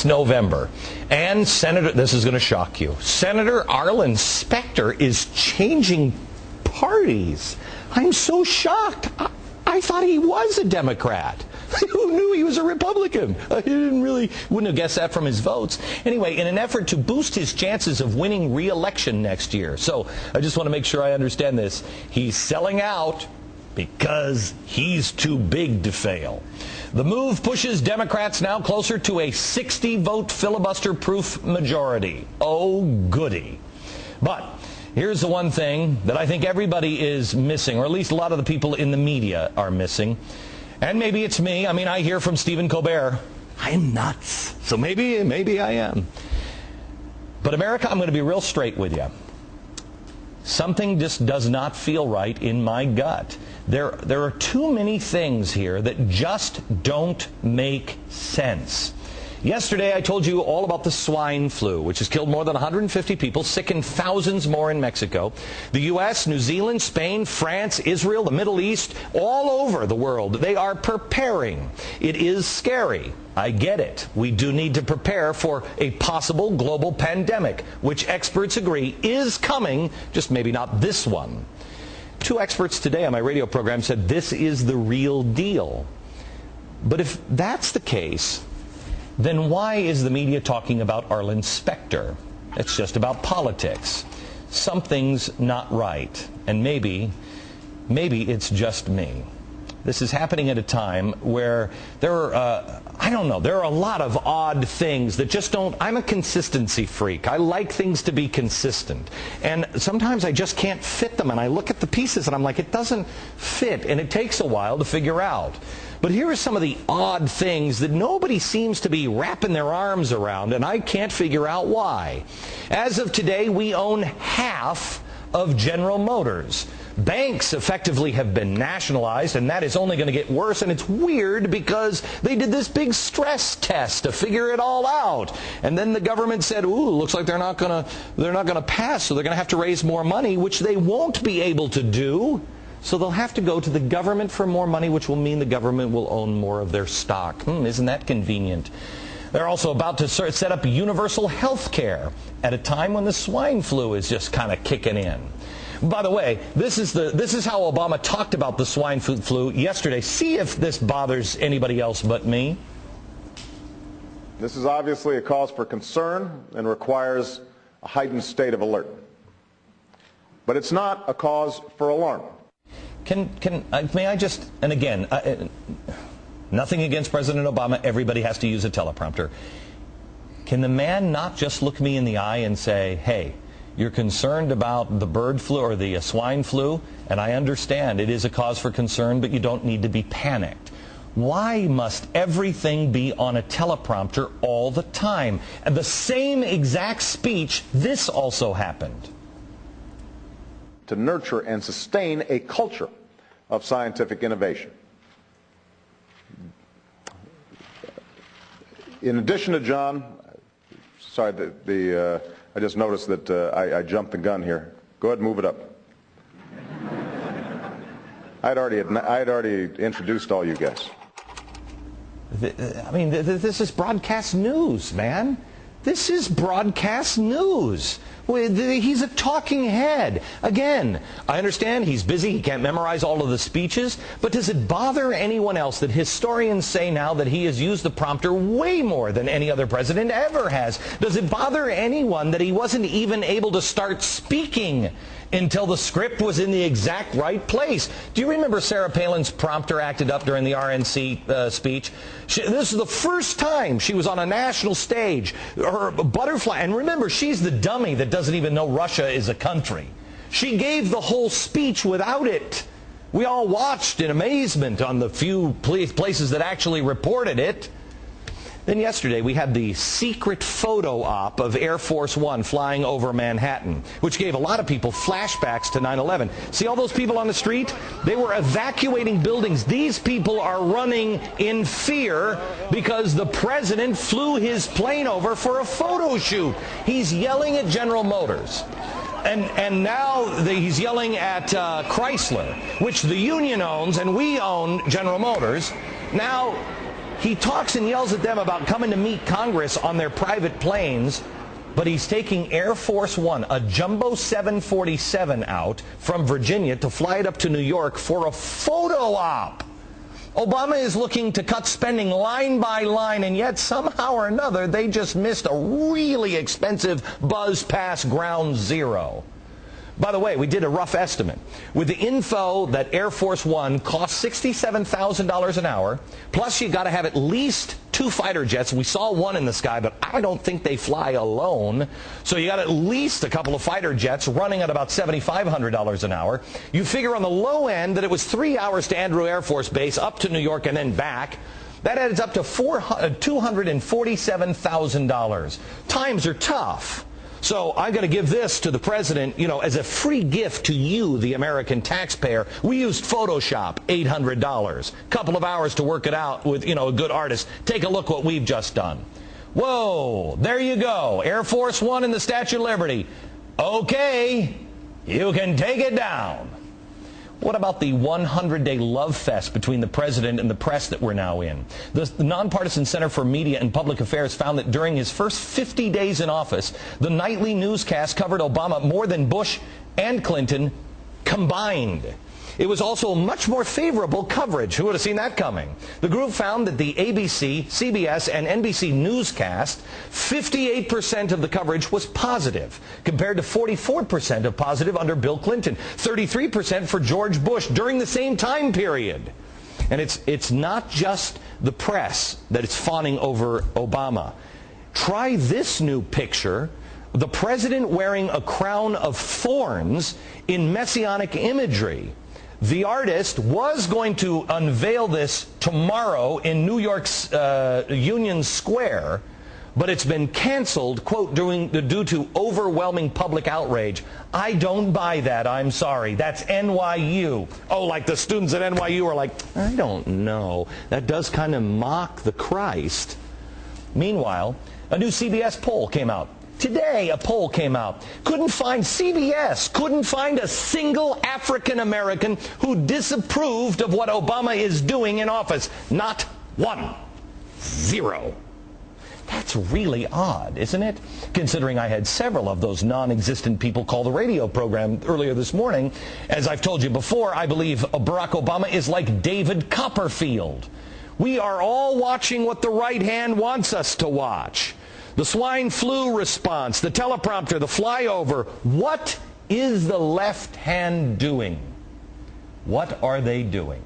next November. And Senator, this is going to shock you, Senator Arlen Specter is changing parties. I'm so shocked. I thought he was a Democrat. Who knew he was a Republican? I wouldn't have guessed that from his votes. Anyway, in an effort to boost his chances of winning re-election next year. So I just want to make sure I understand this. He's selling out because he's too big to fail. The move pushes Democrats now closer to a 60-vote filibuster-proof majority. Oh, goody. But here's the one thing that I think everybody is missing, or at least a lot of the people in the media are missing. And maybe it's me. I mean, I hear from Stephen Colbert, I'm nuts. So maybe I am. But America, I'm going to be real straight with you. Something just does not feel right in my gut. There are too many things here that just don't make sense. Yesterday, I told you all about the swine flu, which has killed more than 150 people, sickened thousands more in Mexico. The U.S., New Zealand, Spain, France, Israel, the Middle East, all over the world, they are preparing. It is scary. I get it. We do need to prepare for a possible global pandemic, which experts agree is coming, just maybe not this one. Two experts today on my radio program said this is the real deal. But if that's the case, then why is the media talking about Arlen Specter? It's just about politics. Something's not right. And maybe it's just me. This is happening at a time where there are, there are a lot of odd things that just don't, I'm a consistency freak. I like things to be consistent. And sometimes I just can't fit them. And I look at the pieces and I'm like, it doesn't fit. And it takes a while to figure out. But here are some of the odd things that nobody seems to be wrapping their arms around, and I can't figure out why. As of today, we own half of General Motors. Banks effectively have been nationalized, and that is only going to get worse, and it's weird because they did this big stress test to figure it all out. And then the government said, ooh, looks like they're not going to pass, so they're going to have to raise more money, which they won't be able to do. So they'll have to go to the government for more money, which will mean the government will own more of their stock. Isn't that convenient? They're also about to set up universal health care at a time when the swine flu is just kind of kicking in. By the way, this is how Obama talked about the swine flu yesterday. See if this bothers anybody else but me. This is obviously a cause for concern and requires a heightened state of alert. But it's not a cause for alarm. May I just, and again, nothing against President Obama, everybody has to use a teleprompter. Can the man not just look me in the eye and say, hey, you're concerned about the bird flu or the swine flu, and I understand it is a cause for concern, but you don't need to be panicked. Why must everything be on a teleprompter all the time? And the same exact speech, this also happened. To nurture and sustain a culture of scientific innovation. In addition to John, sorry, I just noticed that I jumped the gun here. Go ahead and move it up. I'd already introduced all you guys. I mean, this is broadcast news, man. This is broadcast news. He's a talking head. Again, I understand he's busy, he can't memorize all of the speeches, but does it bother anyone else that historians say now that he has used the prompter way more than any other president ever has? Does it bother anyone that he wasn't even able to start speaking until the script was in the exact right place? Do you remember Sarah Palin's prompter acted up during the RNC speech? This is the first time she was on a national stage. Her butterfly, and remember, she's the dummy that doesn't even know Russia is a country. She gave the whole speech without it. We all watched in amazement on the few places that actually reported it. Then yesterday we had the secret photo op of Air Force One flying over Manhattan, which gave a lot of people flashbacks to 9/11. See all those people on the street? They were evacuating buildings. These people are running in fear because the president flew his plane over for a photo shoot. He's yelling at General Motors. And now he's yelling at Chrysler, which the union owns, and we own General Motors. Now He talks and yells at them about coming to meet Congress on their private planes, but he's taking Air Force One, a jumbo 747, out from Virginia to fly it up to New York for a photo op. Obama is looking to cut spending line by line, and yet somehow or another they just missed a really expensive buzz past ground zero. By the way, we did a rough estimate. With the info that Air Force One costs $67,000 an hour, plus you got to have at least 2 fighter jets. We saw one in the sky, but I don't think they fly alone. So you got at least a couple of fighter jets running at about $7,500 an hour. You figure on the low end that it was 3 hours to Andrew Air Force Base, up to New York, and then back. That adds up to $247,000. Times are tough. So I'm going to give this to the president, as a free gift to you, the American taxpayer. We used Photoshop, $800. Couple of hours to work it out with, a good artist. Take a look what we've just done. Whoa, there you go. Air Force One and the Statue of Liberty. Okay, you can take it down. What about the 100-day love fest between the president and the press that we're now in? The Nonpartisan Center for Media and Public Affairs found that during his first 50 days in office, the nightly newscast covered Obama more than Bush and Clinton combined. It was also much more favorable coverage. Who would have seen that coming? The group found that the ABC, CBS, and NBC newscast, 58% of the coverage was positive, compared to 44% of positive under Bill Clinton, 33% for George Bush during the same time period. And it's not just the press that is fawning over Obama. Try this new picture. The president wearing a crown of thorns in messianic imagery. The artist was going to unveil this tomorrow in New York's Union Square, but it's been canceled, quote, due to overwhelming public outrage. I don't buy that, I'm sorry. That's NYU. Oh, like the students at NYU are like, I don't know. That does kind of mock the Christ. Meanwhile, a new CBS poll came out. Today, a poll came out. CBS couldn't find a single African American who disapproved of what Obama is doing in office. Not one. 0. That's really odd, isn't it? Considering I had several of those non-existent people call the radio program earlier this morning. As I've told you before, I believe Barack Obama is like David Copperfield. We are all watching what the right hand wants us to watch. The swine flu response, the teleprompter, the flyover. What is the left hand doing? What are they doing?